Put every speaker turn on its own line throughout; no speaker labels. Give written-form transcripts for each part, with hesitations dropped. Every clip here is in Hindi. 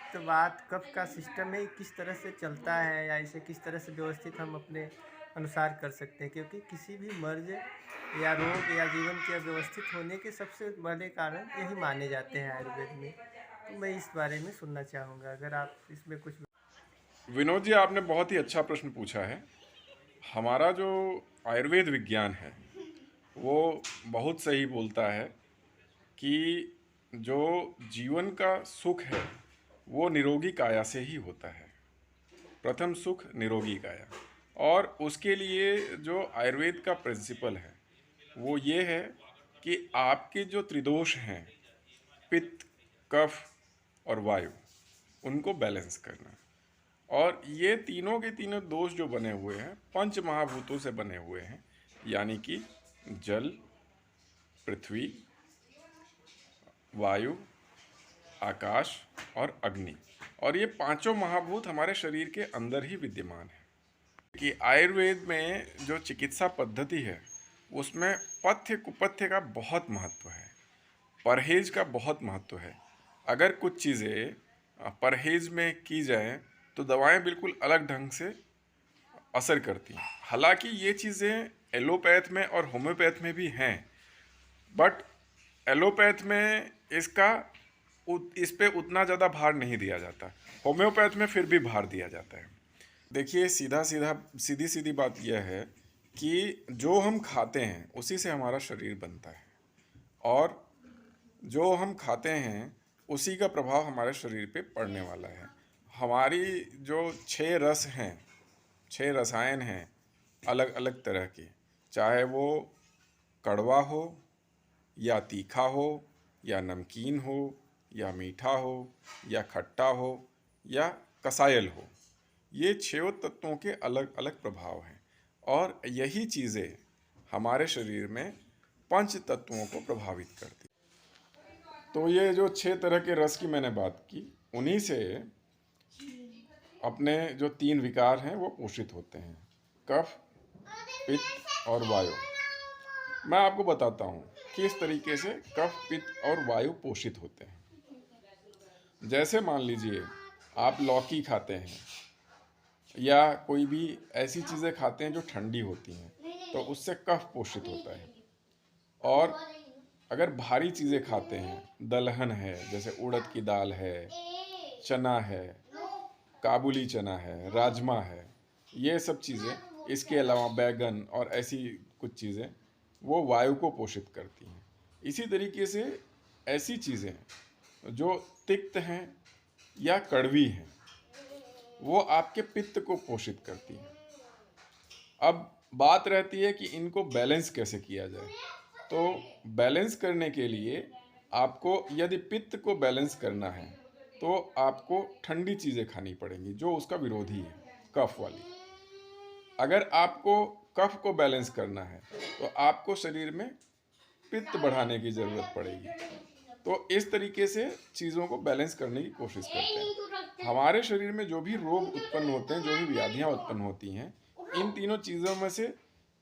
पित्त वात कफ का सिस्टम है किस तरह से चलता है या इसे किस तरह से व्यवस्थित हम अपने अनुसार कर सकते हैं, क्योंकि किसी भी मर्ज या रोग या जीवन के अव्यवस्थित होने के सबसे बड़े कारण यही माने जाते हैं आयुर्वेद में। तो मैं इस बारे में सुनना चाहूँगा, अगर आप इसमें कुछ।
विनोद जी, आपने बहुत ही अच्छा प्रश्न पूछा है। हमारा जो आयुर्वेद विज्ञान है वो बहुत सही बोलता है कि जो जीवन का सुख है वो निरोगी काया से ही होता है। प्रथम सुख निरोगी काया। और उसके लिए जो आयुर्वेद का प्रिंसिपल है वो ये है कि आपके जो त्रिदोष हैं, पित्त, कफ और वायु, उनको बैलेंस करना। और ये तीनों के तीनों दोष जो बने हुए हैं पंच महाभूतों से बने हुए हैं, यानी कि जल, पृथ्वी, वायु, आकाश और अग्नि। और ये पांचों महाभूत हमारे शरीर के अंदर ही विद्यमान है। कि आयुर्वेद में जो चिकित्सा पद्धति है उसमें पथ्य कुपथ्य का बहुत महत्व है, परहेज का बहुत महत्व है। अगर कुछ चीज़ें परहेज में की जाए तो दवाएं बिल्कुल अलग ढंग से असर करती हैं। हालांकि ये चीज़ें एलोपैथ में और होम्योपैथ में भी हैं, बट एलोपैथ में इस पे उतना ज़्यादा भार नहीं दिया जाता। होम्योपैथ में फिर भी भार दिया जाता है। देखिए, सीधी सीधी बात यह है कि जो हम खाते हैं उसी से हमारा शरीर बनता है, और जो हम खाते हैं उसी का प्रभाव हमारे शरीर पे पड़ने वाला है। हमारी जो 6 रस हैं, 6 रसायन हैं अलग अलग तरह के, चाहे वो कड़वा हो या तीखा हो या नमकीन हो या मीठा हो या खट्टा हो या कसायल हो, ये 6 तत्वों के अलग अलग प्रभाव हैं। और यही चीज़ें हमारे शरीर में पंच तत्वों को प्रभावित करती। तो ये जो 6 तरह के रस की मैंने बात की, उन्हीं से अपने जो 3 विकार हैं वो पोषित होते हैं, कफ, पित्त और वायु। मैं आपको बताता हूँ किस तरीके से कफ, पित्त और वायु पोषित होते हैं। जैसे मान लीजिए आप लौकी खाते हैं या कोई भी ऐसी चीज़ें खाते हैं जो ठंडी होती हैं, तो उससे कफ पोषित होता है। और अगर भारी चीज़ें खाते हैं, दलहन है, जैसे उड़द की दाल है, चना है, काबुली चना है, राजमा है, ये सब चीज़ें, इसके अलावा बैगन और ऐसी कुछ चीज़ें, वो वायु को पोषित करती हैं। इसी तरीके से ऐसी चीज़ें जो तिक्त हैं या कड़वी हैं, वो आपके पित्त को पोषित करती हैं। अब बात रहती है कि इनको बैलेंस कैसे किया जाए। तो बैलेंस करने के लिए आपको, यदि पित्त को बैलेंस करना है तो आपको ठंडी चीज़ें खानी पड़ेंगी जो उसका विरोधी है, कफ वाली। अगर आपको कफ को बैलेंस करना है तो आपको शरीर में पित्त बढ़ाने की ज़रूरत पड़ेगी। तो इस तरीके से चीज़ों को बैलेंस करने की कोशिश करते हैं। हमारे शरीर में जो भी रोग उत्पन्न होते हैं, जो भी व्याधियाँ उत्पन्न होती हैं, इन तीनों चीज़ों में से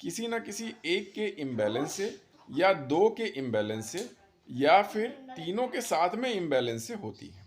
किसी न किसी एक के इम्बैलेंस से या दो के इम्बैलेंस से या फिर तीनों के साथ में इम्बैलेंस से होती है।